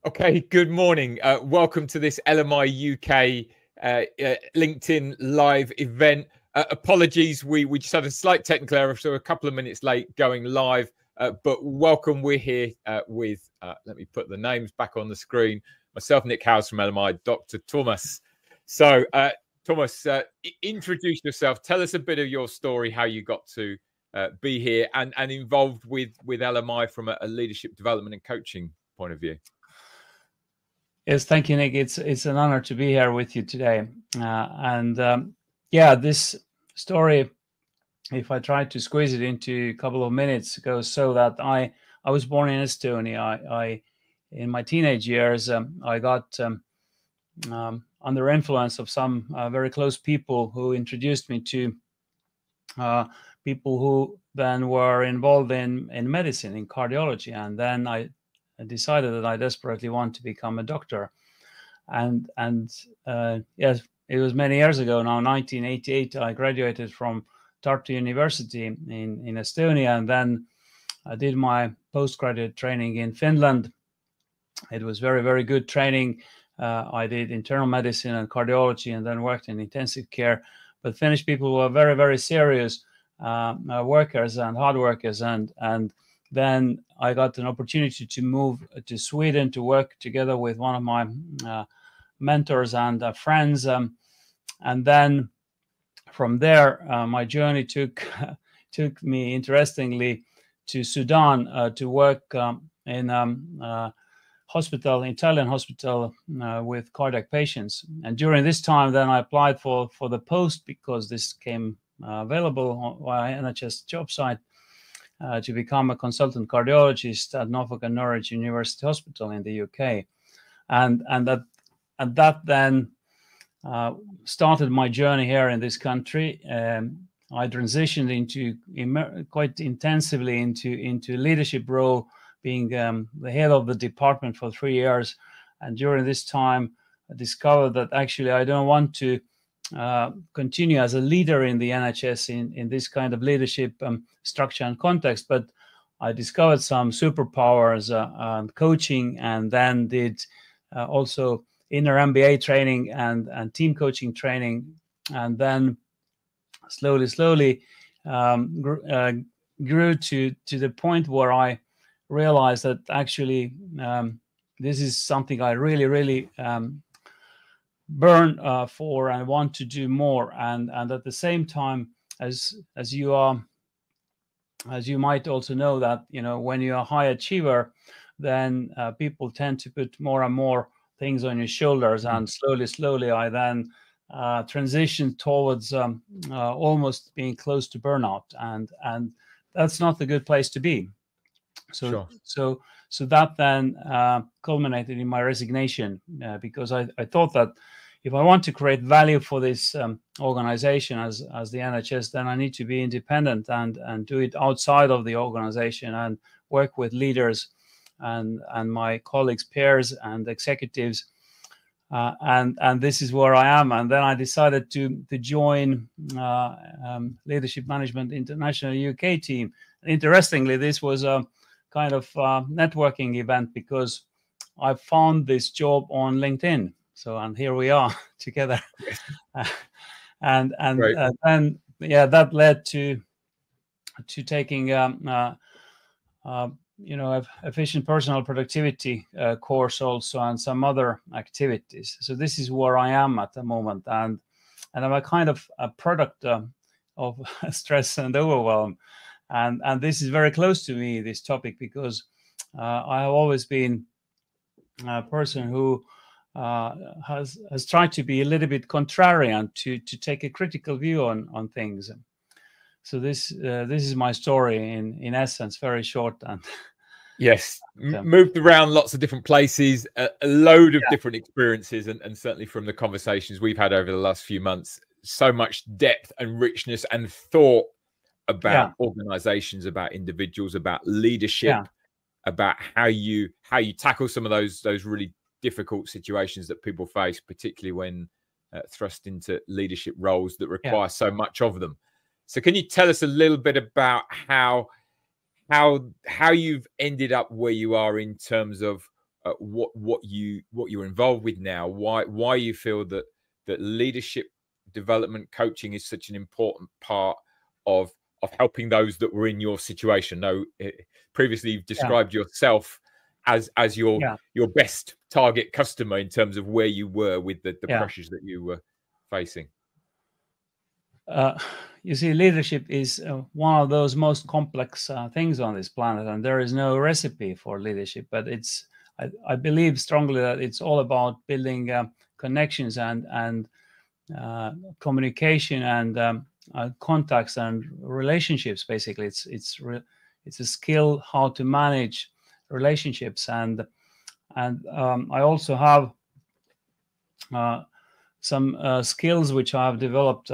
Okay, good morning. Welcome to this LMI UK LinkedIn live event. Apologies, we just had a slight technical error, so a couple of minutes late going live. But welcome, we're here with, let me put the names back on the screen. Myself, Nick Howes from LMI, Dr. Thomas. So, Thomas, introduce yourself. Tell us a bit of your story, how you got to be here and involved with LMI from a leadership development and coaching point of view. Yes, thank you, Nick. It's an honor to be here with you today. Yeah, this story, if I try to squeeze it into a couple of minutes, goes so that I was born in Estonia. I in my teenage years, I got under influence of some very close people who introduced me to people who then were involved in medicine, in cardiology, and then I decided that I desperately want to become a doctor. And yes, it was many years ago now, 1988. I graduated from Tartu University in Estonia, and then I did my postgraduate training in Finland. It was very, very good training. I did internal medicine and cardiology, and then worked in intensive care. But Finnish people were very, very serious workers and hard workers, and then I got an opportunity to move to Sweden to work together with one of my mentors and friends. And then from there, my journey took me, interestingly, to Sudan to work in hospital, Italian hospital, with cardiac patients. And during this time, then I applied for the post, because this came available via NHS job site, to become a consultant cardiologist at Norfolk and Norwich University Hospital in the UK. And that then started my journey here in this country. I transitioned into quite intensively into leadership role, being the head of the department for 3 years. And during this time, I discovered that actually I don't want to continue as a leader in the NHS in this kind of leadership structure and context, but I discovered some superpowers coaching, and then did also inner MBA training and team coaching training, and then slowly grew to the point where I realized that actually this is something I really burn for and want to do more. And at the same time, as you might also know, that when you're a high achiever, then people tend to put more and more things on your shoulders. And slowly I then transitioned towards almost being close to burnout, and that's not a good place to be. So that then culminated in my resignation, because I thought that if I want to create value for this organization as the NHS, then I need to be independent and do it outside of the organization, and work with leaders and my colleagues, peers, and executives. And this is where I am. And then I decided to join Leadership Management International UK team. Interestingly, this was a kind of networking event, because I found this job on LinkedIn. And here we are together. And then that led to taking efficient personal productivity course also, and some other activities. So this is where I am at the moment, and I'm a kind of a product of stress and overwhelm, and this is very close to me, this topic, because I have always been a person who has tried to be a little bit contrarian, to take a critical view on things. So this is my story in essence, very short. And yes, moved around lots of different places, a load of different experiences, and certainly from the conversations we've had over the last few months, so much depth and richness and thought about organizations, about individuals, about leadership, about how you tackle some of those really difficult situations that people face, particularly when thrust into leadership roles that require so much of them. So can you tell us a little bit about how you've ended up where you are in terms of what you're involved with now, why you feel that leadership development coaching is such an important part of helping those that were in your situation. Now, previously you've described yourself as your best target customer in terms of where you were with the pressures that you were facing. You see, leadership is one of those most complex things on this planet, and there is no recipe for leadership. But I believe strongly that it's all about building connections and communication and contacts and relationships. Basically, it's a skill how to manage relationships, and I also have some skills which I've developed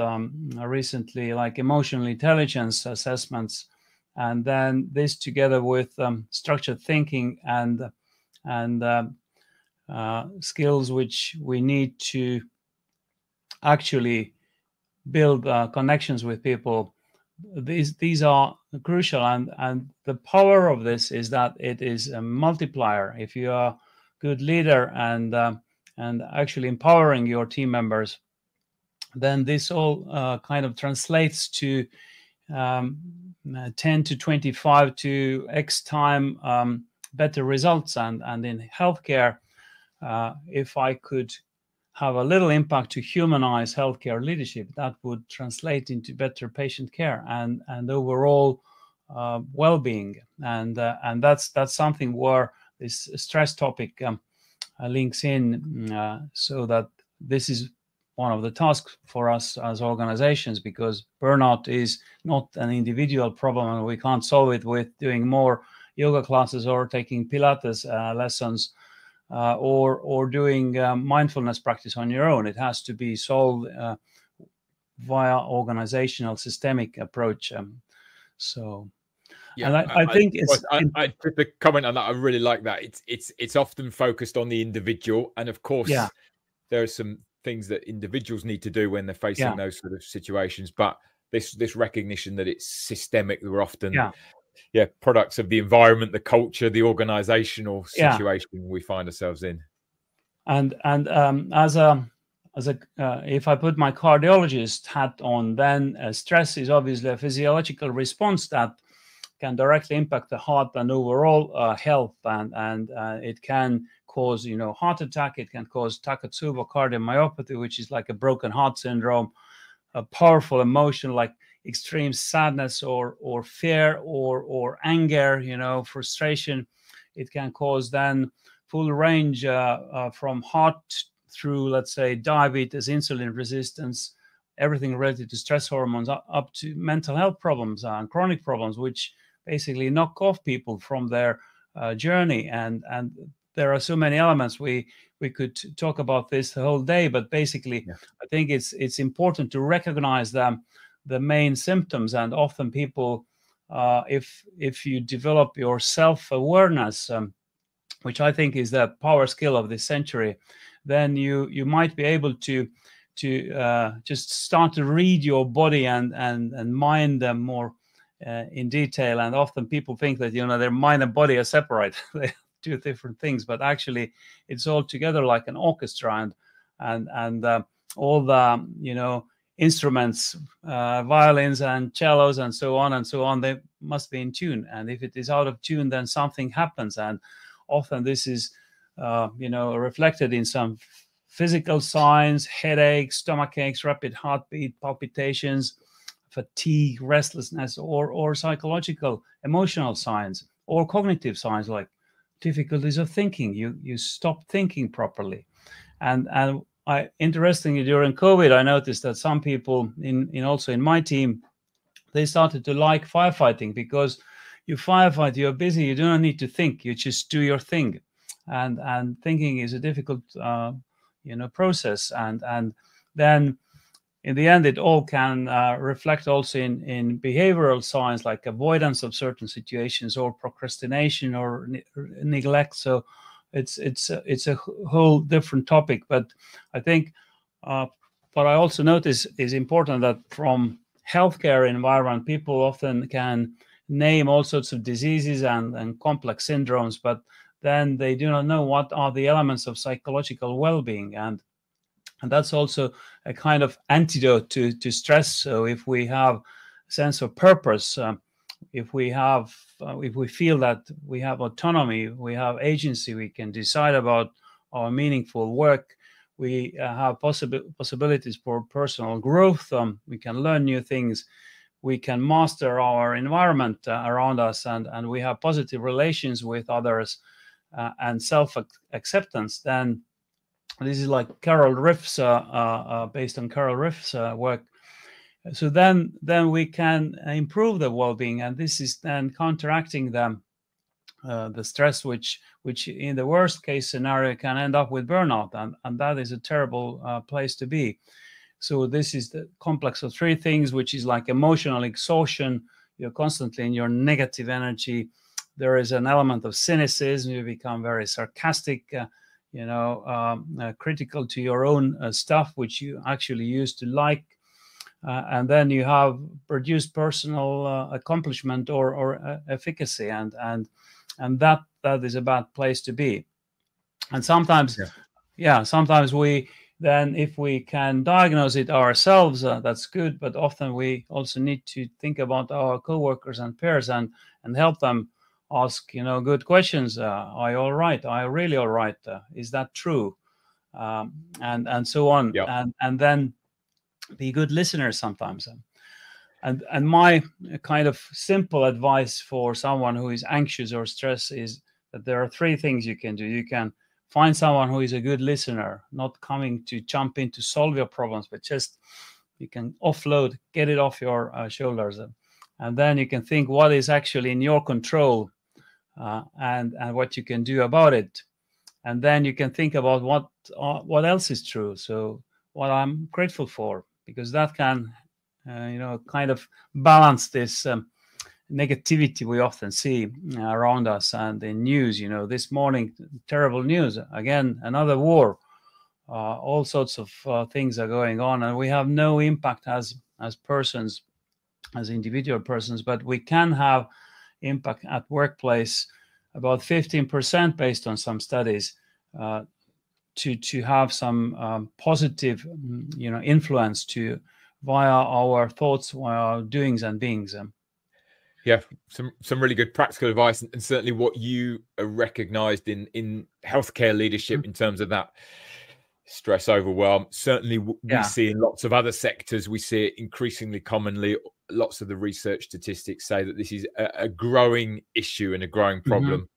recently, like emotional intelligence assessments, and then this together with structured thinking and skills which we need to actually build connections with people. These are crucial, and the power of this is that it is a multiplier. If you are a good leader and actually empowering your team members, then this all kind of translates to 10 to 25 to X time better results. And in healthcare, if I could have a little impact to humanize healthcare leadership, that would translate into better patient care and overall well-being. And that's something where this stress topic links in, so that this is one of the tasks for us as organizations, because burnout is not an individual problem, and we can't solve it with doing more yoga classes or taking Pilates lessons or doing mindfulness practice on your own. It has to be solved via organizational systemic approach. Yeah, and I think it's just a comment on that. I really like that. It's often focused on the individual, and of course, there are some things that individuals need to do when they're facing those sort of situations. But this recognition that it's systemic, we're often products of the environment, the culture, the organizational situation we find ourselves in. And as a if I put my cardiologist hat on, then stress is obviously a physiological response that can directly impact the heart and overall health, and it can cause heart attack. It can cause Takotsubo cardiomyopathy, which is like a broken heart syndrome, a powerful emotion like extreme sadness or fear or anger, frustration. It can cause then full range from heart through, let's say, diabetes, insulin resistance, everything related to stress hormones, up to mental health problems and chronic problems, which basically knock off people from their journey. And there are so many elements. We could talk about this the whole day, but basically, I think it's important to recognize the main symptoms. And often people, if you develop your self-awareness, which I think is the power skill of this century, then you might be able to just start to read your body and mind them more in detail. And often people think that their mind and body are separate. They do different things, but actually it's all together like an orchestra, and all the instruments, violins and cellos and so on, they must be in tune. And if it is out of tune, then something happens. And often this is reflected in some physical signs: headaches, stomach aches, rapid heartbeat, palpitations, fatigue, restlessness, or psychological, emotional signs, or cognitive signs like difficulties of thinking. You stop thinking properly. And interestingly, during COVID, I noticed that some people also in my team, they started to like firefighting, because you firefight, you're busy, you do not need to think, you just do your thing. And thinking is a difficult process. And then in the end, it all can reflect also in behavioral signs like avoidance of certain situations, or procrastination, or neglect. So it's a whole different topic. But I think what I also notice is important, that from healthcare environment, people often can name all sorts of diseases and complex syndromes, but then they do not know what are the elements of psychological well-being, and that's also a kind of antidote to stress. So if we have a sense of purpose, if we feel that we have autonomy, we have agency, we can decide about our meaningful work, we have possibilities for personal growth, we can learn new things, we can master our environment around us, and we have positive relations with others, and self-acceptance, then this is like Carol Riff's, based on Carol Riff's work. So then we can improve the well-being, and this is then counteracting the stress, which in the worst case scenario can end up with burnout, and that is a terrible place to be. So this is the complex of three things, which is like emotional exhaustion. You're constantly in your negative energy. There is an element of cynicism. You become very sarcastic, critical to your own stuff, which you actually used to like. And then you have produced personal accomplishment or efficacy, and that is a bad place to be. And sometimes, sometimes we then, if we can diagnose it ourselves, that's good. But often we also need to think about our coworkers and peers and help them ask, good questions. Are you all right? Are you really all right? Is that true? And so on. Yep. And then be good listeners sometimes. And my kind of simple advice for someone who is anxious or stressed is that there are three things you can do. You can find someone who is a good listener, not coming to jump in to solve your problems, but just you can offload, get it off your shoulders. And then you can think what is actually in your control, and what you can do about it. And then you can think about what else is true. So what I'm grateful for, because that can, kind of balance this negativity we often see around us. And in news, this morning, terrible news, again, another war, all sorts of things are going on, and we have no impact as persons, as individual persons, but we can have impact at workplace, about 15% based on some studies, to have some positive, influence via our thoughts, via our doings and beings. Yeah, some really good practical advice, and certainly what you recognized in healthcare leadership in terms of that stress, overwhelm. Certainly we see in lots of other sectors, we see it increasingly commonly. Lots of the research statistics say that this is a growing issue and a growing problem.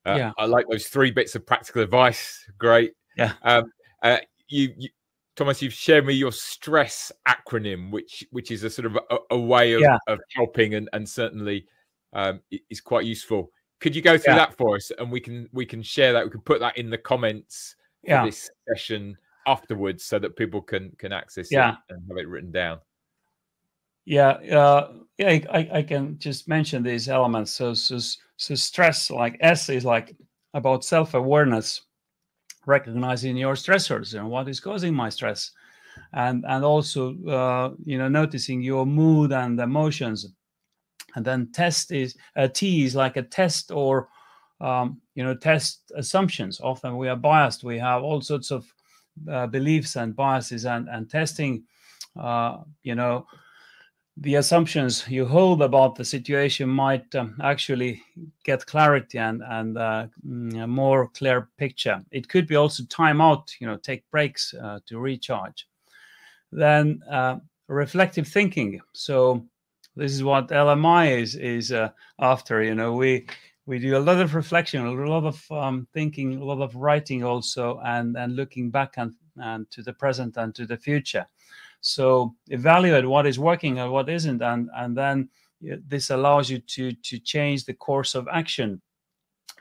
I like those 3 bits of practical advice. Great. Yeah. You Thomas, you've shared me your STRESS acronym, which is a sort of a way of helping, and certainly is quite useful. Could you go through that for us, and we can share that? We can put that in the comments for this session afterwards, so that people can access it and have it written down. I can just mention these elements. So stress, like S, is like about self-awareness, recognizing your stressors and what is causing my stress, and also noticing your mood and emotions. And then T is like a test, or test assumptions. Often we are biased. We have all sorts of beliefs and biases, and testing the assumptions you hold about the situation might actually get clarity and a more clear picture. It could be also time out, take breaks to recharge. Then reflective thinking. So this is what LMI is after. We do a lot of reflection, a lot of thinking, a lot of writing also, and looking back and to the present and to the future. So evaluate what is working and what isn't, and then this allows you to change the course of action.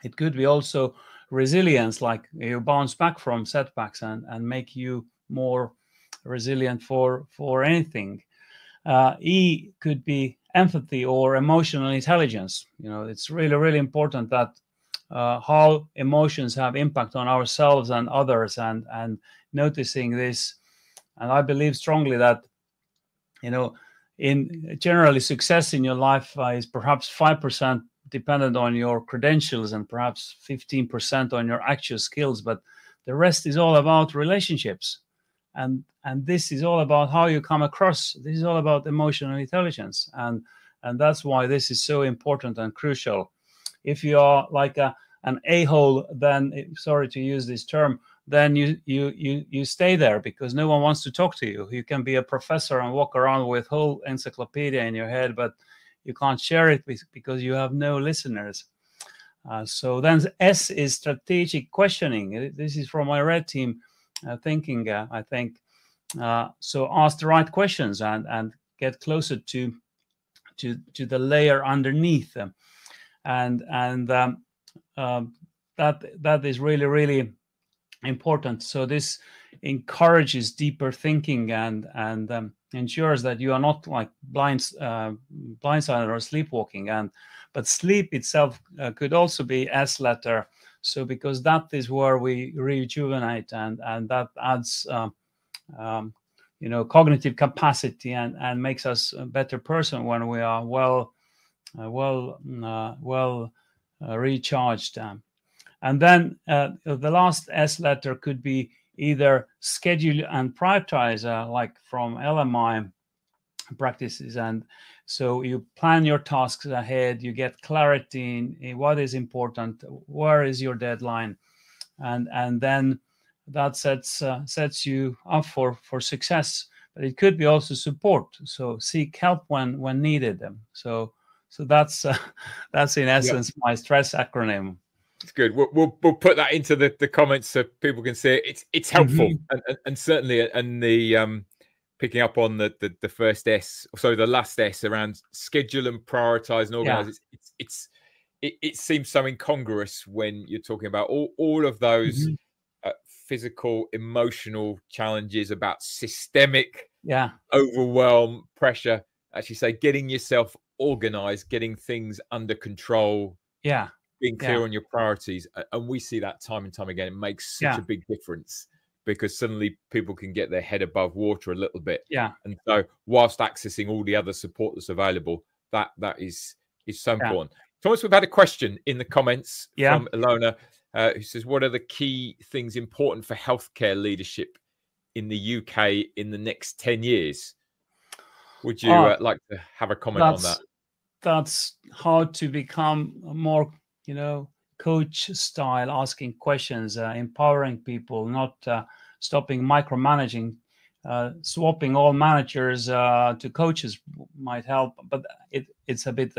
It could be also resilience, like you bounce back from setbacks and make you more resilient for anything. E could be empathy or emotional intelligence. It's really, really important that how emotions have impact on ourselves and others, and noticing this. And I believe strongly that, in generally success in your life is perhaps 5% dependent on your credentials and perhaps 15% on your actual skills, but the rest is all about relationships. And this is all about how you come across. This is all about emotional intelligence. And that's why this is so important and crucial. If you are like an a-hole, then, sorry to use this term, then you stay there because no one wants to talk to you. You can be a professor and walk around with whole encyclopedia in your head, but you can't share it because you have no listeners. So then S is strategic questioning. This is from my red team thinking, I think. So ask the right questions and get closer to the layer underneath them. And that is really, really important. So this encourages deeper thinking and ensures that you are not like blindsided or sleepwalking. But sleep itself could also be S letter. So because that is where we rejuvenate and that adds cognitive capacity and makes us a better person when we are well recharged. And then the last S letter could be either schedule and prioritize, like from LMI practices. And so you plan your tasks ahead, you get clarity in what is important, where is your deadline, and then that sets you up for success. But it could be also support. So seek help when needed. So that's in essence my STRESS acronym. It's good. We'll put that into the comments so people can see it. It's helpful, and certainly, and the picking up on the first S, so the last S around schedule and prioritize and organize. It seems so incongruous when you're talking about all of those physical, emotional challenges, about systemic overwhelm, pressure. Actually, say getting yourself organized, getting things under control. Being clear on your priorities. And we see that time and time again. It makes such a big difference because suddenly people can get their head above water a little bit. And so whilst accessing all the other support that's available, that is so important. Thomas, we've had a question in the comments from Ilona who says, what are the key things important for healthcare leadership in the UK in the next 10 years? Would you like to have a comment on that? That's how to become more coach style, asking questions, empowering people, not stopping micromanaging. Swapping all managers to coaches might help, but it's a bit,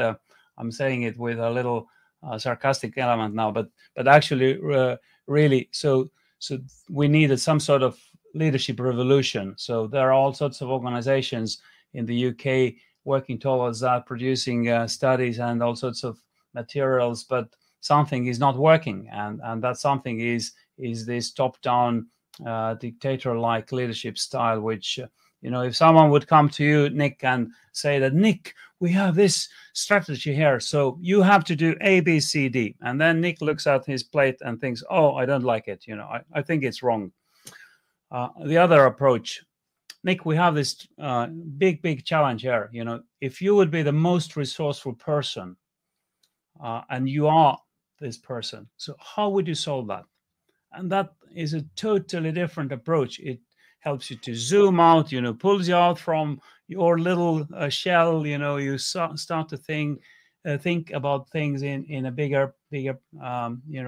I'm saying it with a little sarcastic element now, but actually really, so we needed some sort of leadership revolution. So there are all sorts of organizations in the UK working towards that, producing studies and all sorts of materials, but something is not working, and that something is this top-down dictator-like leadership style, which if someone would come to you, Nick, and say that, Nick, we have this strategy here, so you have to do A, B, C, D, and then Nick looks at his plate and thinks, oh, I don't like it, I think it's wrong. The other approach, Nick, we have this big challenge here. If you would be the most resourceful person, and you are this person, so how would you solve that? And that is a totally different approach. It helps you to zoom out, pulls you out from your little shell. You start to think about things in a bigger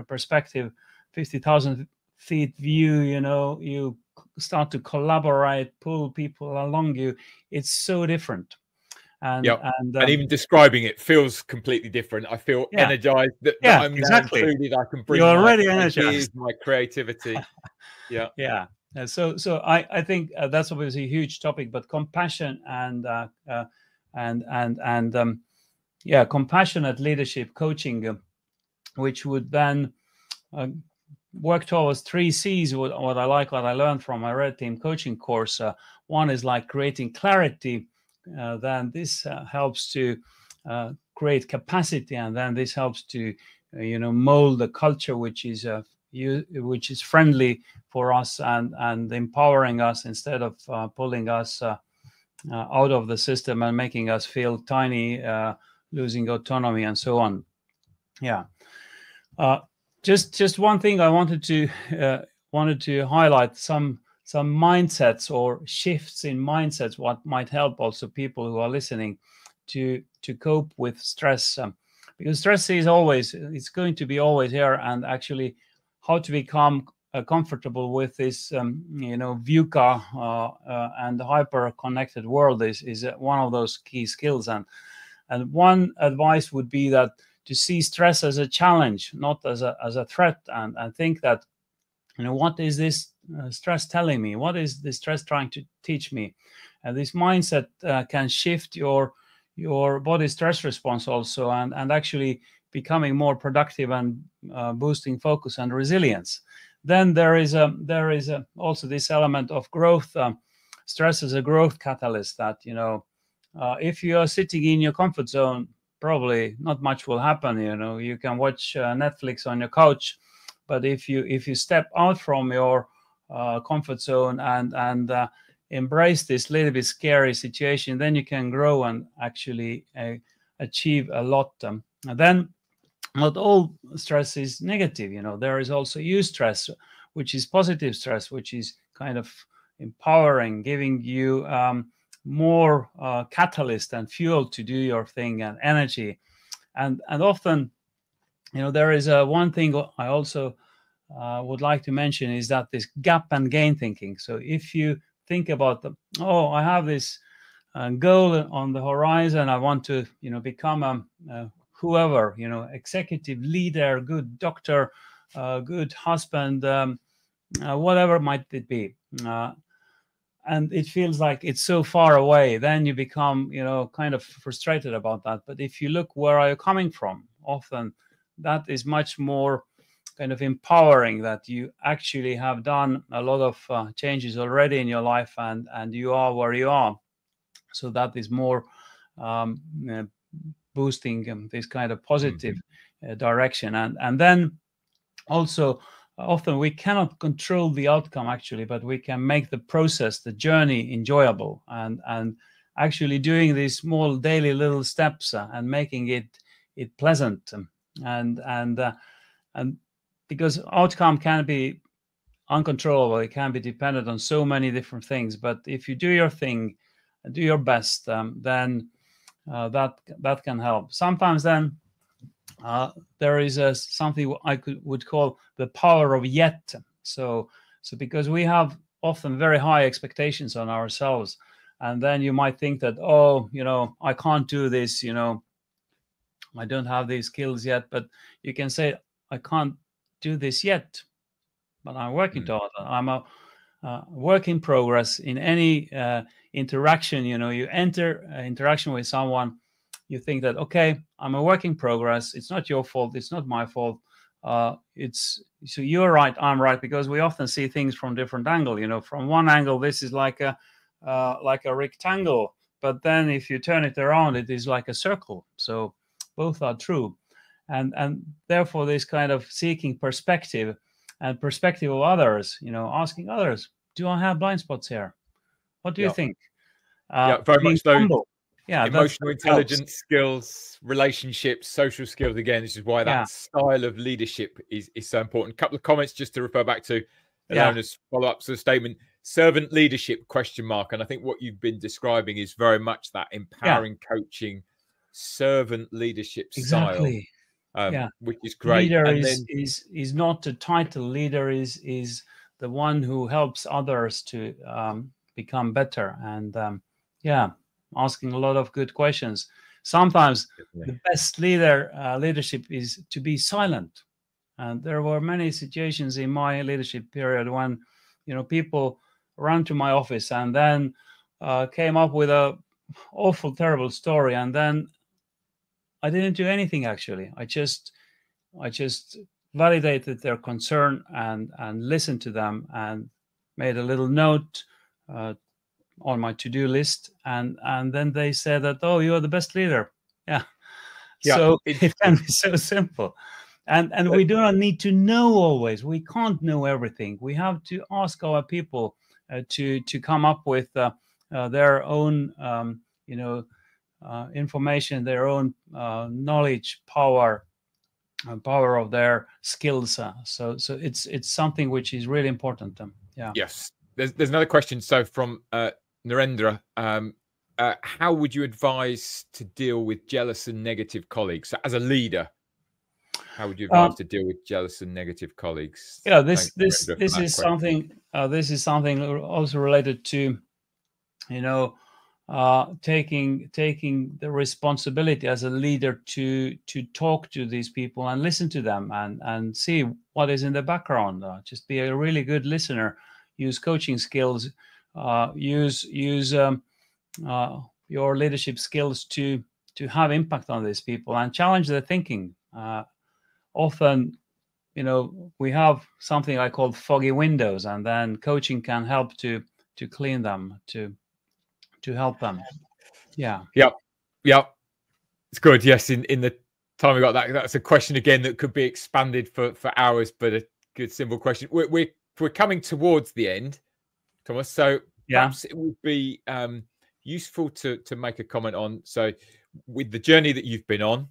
perspective, 50,000 feet view. You start to collaborate, pull people along you. It's so different. And even describing it feels completely different. I feel energized that I'm exactly now included. I can bring You're already energized. My creativity. So I think that's obviously a huge topic, but compassion and compassionate leadership coaching, which would then work towards 3 C's. What I learned from my Red Team coaching course. One is like creating clarity. Then this helps to create capacity, and then this helps to mold the culture which is friendly for us and empowering us instead of pulling us out of the system and making us feel tiny, losing autonomy and so on. Yeah. Just one thing I wanted to highlight, some mindsets or shifts in mindsets, what might help also people who are listening to cope with stress, because stress is always, it's going to be always here, and actually how to become comfortable with this VUCA and hyper connected world is one of those key skills. And one advice would be that to see stress as a challenge, not as a threat, and think that, what is this stress telling me? What is this stress trying to teach me? And this mindset can shift your body stress response also, and actually becoming more productive and boosting focus and resilience. Then there is also this element of growth. Stress is a growth catalyst that, if you are sitting in your comfort zone, probably not much will happen. You can watch Netflix on your couch, but if you step out from your comfort zone and embrace this little bit scary situation, then you can grow and actually achieve a lot. And then not all stress is negative. There is also eustress, which is positive stress, which is kind of empowering, giving you more catalyst and fuel to do your thing and energy. And often, there is one thing I also would like to mention, is that this gap and gain thinking. So if you think about I have this goal on the horizon, I want to become a whoever, executive leader, good doctor, good husband, whatever might it be, and it feels like it's so far away, then you become kind of frustrated about that. But if you look where are you coming from, often that is much more kind of empowering, that you actually have done a lot of changes already in your life, and you are where you are. So that is more boosting this kind of positive direction. And then also, often we cannot control the outcome actually, but we can make the process, the journey, enjoyable, and actually doing these small daily little steps and making it pleasant, and because outcome can be uncontrollable, it can be dependent on so many different things. But if you do your thing, do your best, then that can help. Sometimes then there is something I would call the power of yet. So because we have often very high expectations on ourselves, and then you might think that, I can't do this, I don't have these skills yet. But you can say, I can't do this yet, but I'm working toward it. I'm a work in progress. In any interaction, you enter interaction with someone, you think that, okay, I'm a work in progress. It's not your fault. It's not my fault. So you're right, I'm right, because we often see things from different angle. From one angle, this is like a rectangle, but then if you turn it around, it is like a circle. So both are true, and therefore this kind of seeking perspective and perspective of others, asking others, do I have blind spots here? What do you think? Very much so. Humble. Yeah, emotional intelligence skills, relationships, social skills. Again, this is why that style of leadership is so important. A couple of comments just to refer back to Ilona's follow-up to the statement: servant leadership ? And I think what you've been describing is very much that empowering, coaching, servant leadership style. Which is great. Leader is not a title. Leader is the one who helps others to become better, and asking a lot of good questions. Sometimes the best leadership is to be silent. And there were many situations in my leadership period when, people ran to my office and then came up with a awful, terrible story. And then I didn't do anything, actually. I just validated their concern and listened to them and made a little note on my to-do list, and then they said that, oh, you are the best leader. So it can be so simple, and we do not need to know always. We can't know everything. We have to ask our people to come up with their own information, their own knowledge, power, power of their skills. So it's something which is really important. Yeah. Yes. There's another question. So from Narendra, how would you advise to deal with jealous and negative colleagues? So as a leader, how would you advise to deal with jealous and negative colleagues? Yeah, this is something also related to, taking the responsibility as a leader to talk to these people and listen to them and see what is in the background. Just be a really good listener. Use coaching skills. Use your leadership skills to have impact on these people and challenge their thinking. Often, we have something I call foggy windows, and then coaching can help to clean them, to help them. Yeah. Yep. It's good. Yes. In the time we got that's a question again that could be expanded for hours, but a good simple question. We're coming towards the end, Thomas. So perhaps it would be useful to make a comment on, so with the journey that you've been on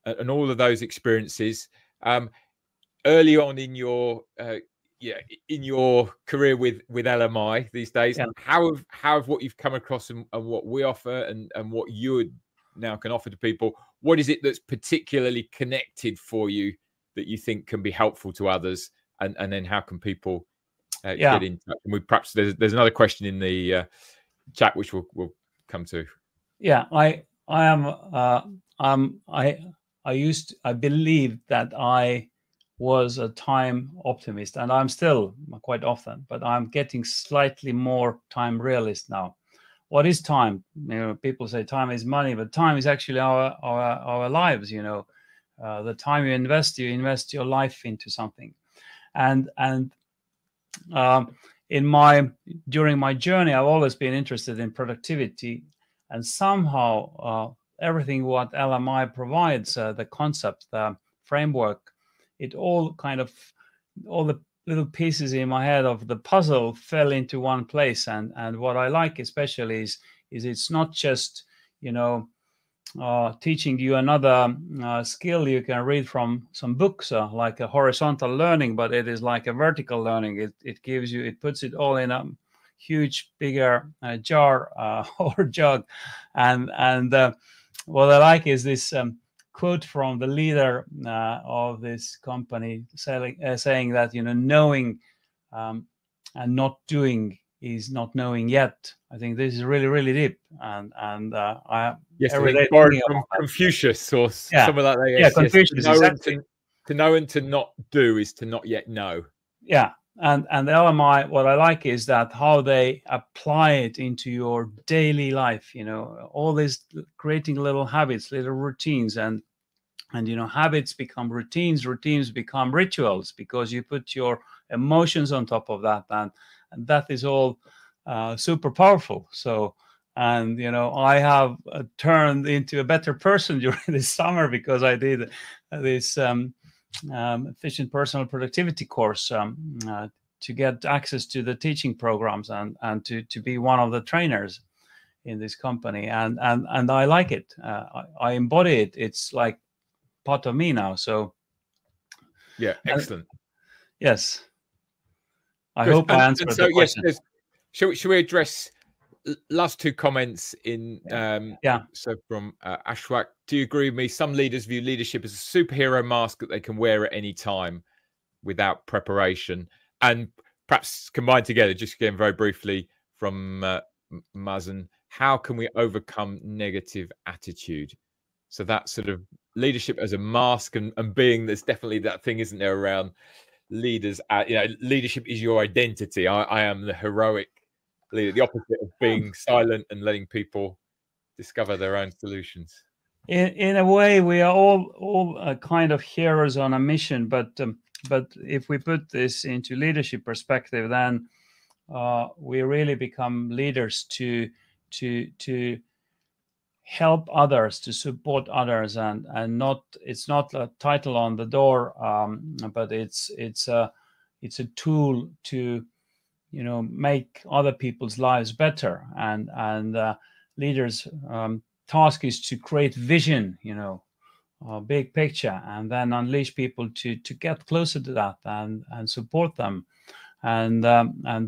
and all of those experiences, early on in your career with LMI these days, how have what you've come across and what we offer and what you now can offer to people, what is it that's particularly connected for you that you think can be helpful to others, and then how can people get in touch? And perhaps there's another question in the chat which we'll come to. Yeah, I believe that I was a time optimist, and I'm still quite often, but I'm getting slightly more time realist now. What is time? People say time is money, but time is actually our lives. The time you invest your life into something, and during my journey, I've always been interested in productivity, and somehow everything what LMI provides, the concept, the framework, it all the little pieces in my head of the puzzle fell into one place. And what I like especially is it's not just, teaching you another skill you can read from some books, like a horizontal learning, but it is like a vertical learning. It puts it all in a huge, bigger jar or jug. And what I like is this quote from the leader of this company saying that, knowing and not doing is not knowing yet. I think this is really, really deep, and I every day borrowed from Confucius or something like that. Yes, Confucius. To know and to not do is to not yet know. Yeah, and the LMI, what I like is that how they apply it into your daily life. All this creating little habits, little routines, and habits become routines become rituals, because you put your emotions on top of that, and that is all super powerful. So, and I have turned into a better person during this summer because I did this efficient personal productivity course to get access to the teaching programs and to be one of the trainers in this company, and I like it. I embody it. It's like part of me now. So yeah, excellent. Yes, I hope I answered the question. Yes, should we address last two comments in so from Ashwak? Do you agree with me? Some leaders view leadership as a superhero mask that they can wear at any time without preparation. And perhaps combined together, just again very briefly from Mazen, how can we overcome negative attitude? So that sort of leadership as a mask, and being, there's definitely that thing, isn't there, around leaders? Leadership is your identity. I am the heroic leader, the opposite of being silent and letting people discover their own solutions. In a way, we are all kind of heroes on a mission, but if we put this into leadership perspective, then we really become leaders to help others, to support others, and not, it's not a title on the door, but it's a tool to make other people's lives better, and leaders task is to create vision, big picture, and then unleash people to get closer to that and support them. And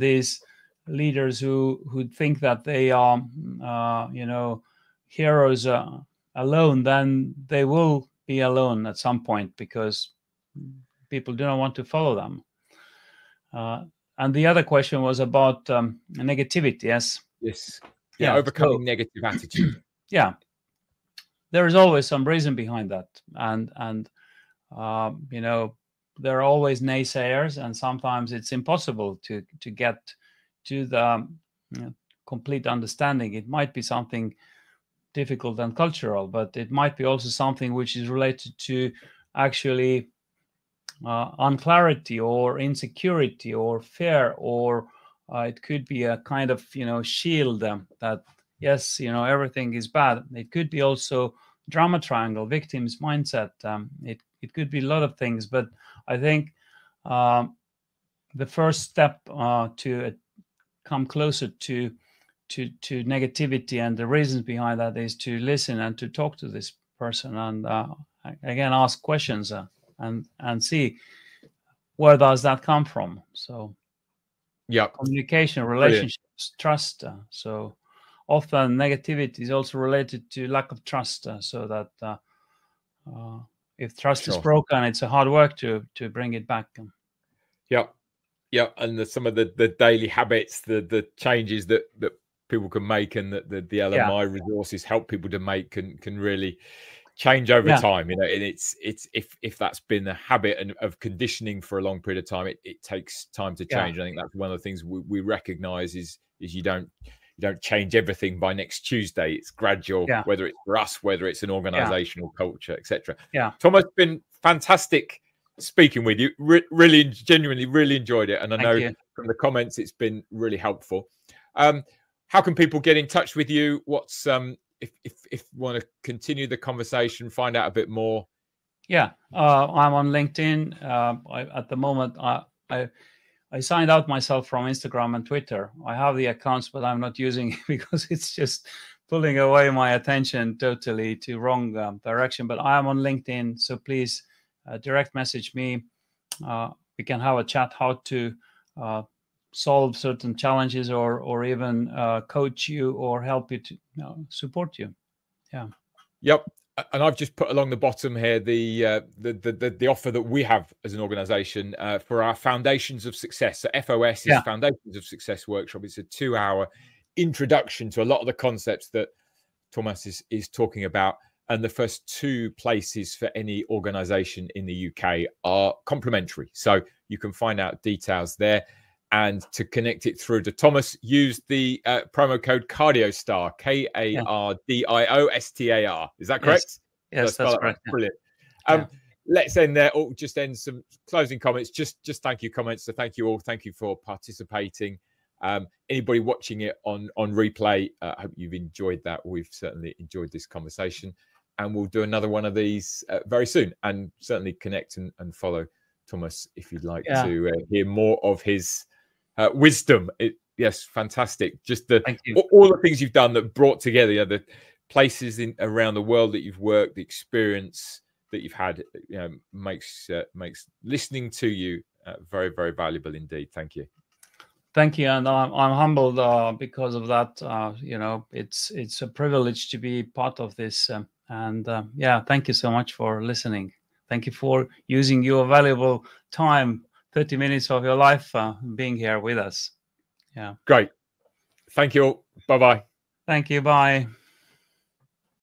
these leaders who think that they are heroes alone, then they will be alone at some point, because people do not want to follow them. And the other question was about negativity. Yes. Yeah, overcoming negative attitude. Yeah, there is always some reason behind that, and there are always naysayers, and sometimes it's impossible to get to the complete understanding. It might be something difficult and cultural, but it might be also something which is related to actually unclarity or insecurity or fear, or it could be a kind of shield that yes, everything is bad. It could be also drama triangle, victim's mindset. It could be a lot of things, but I think the first step to come closer to negativity and the reasons behind that is to listen and to talk to this person, and again ask questions and see where does that come from. So yeah, communication, relationships, trust. So often negativity is also related to lack of trust. So that if trust is broken, it's a hard work to bring it back. Yeah, and some of the daily habits, the changes that people can make, and that the LMI resources help people to make can really change over time. And it's if that's been a habit of conditioning for a long period of time, it takes time to change. I think that's one of the things we recognize is you don't change everything by next Tuesday. It's gradual, whether it's for us, whether it's an organizational culture, etc. Thomas, been fantastic speaking with you. Really, genuinely, really enjoyed it, and I know from the comments it's been really helpful. How can people get in touch with you? What's if you want to continue the conversation, find out a bit more? I'm on LinkedIn. At the moment, I signed out myself from Instagram and Twitter. I have the accounts, but I'm not using it because it's just pulling away my attention totally to wrong direction. But I am on LinkedIn, so please direct message me. We can have a chat how to solve certain challenges, or even coach you or help you to support you. Yep. And I've just put along the bottom here the offer that we have as an organization for our Foundations of Success. So FOS is Foundations of Success workshop. It's a 2-hour introduction to a lot of the concepts that Thomas is talking about. And the first 2 places for any organization in the UK are complimentary. So you can find out details there. And to connect it through to Thomas, use the promo code CardioStar, KARDIOSTAR. Is that correct? Yes, that's correct. Brilliant. Let's end there. Or just end some closing comments. Just thank you comments. So thank you all. Thank you for participating. Anybody watching it on replay, I hope you've enjoyed that. We've certainly enjoyed this conversation, and we'll do another one of these very soon. And certainly connect and follow Thomas if you'd like to hear more of his wisdom. Yes, fantastic. Just all the things you've done that brought together the places around the world that you've worked, the experience that you've had, makes listening to you very, very valuable indeed. Thank you. Thank you, and I'm humbled because of that. It's a privilege to be part of this, and thank you so much for listening. Thank you for using your valuable time, 30 minutes of your life, being here with us. Great. Thank you all. Bye-bye. Thank you. Bye.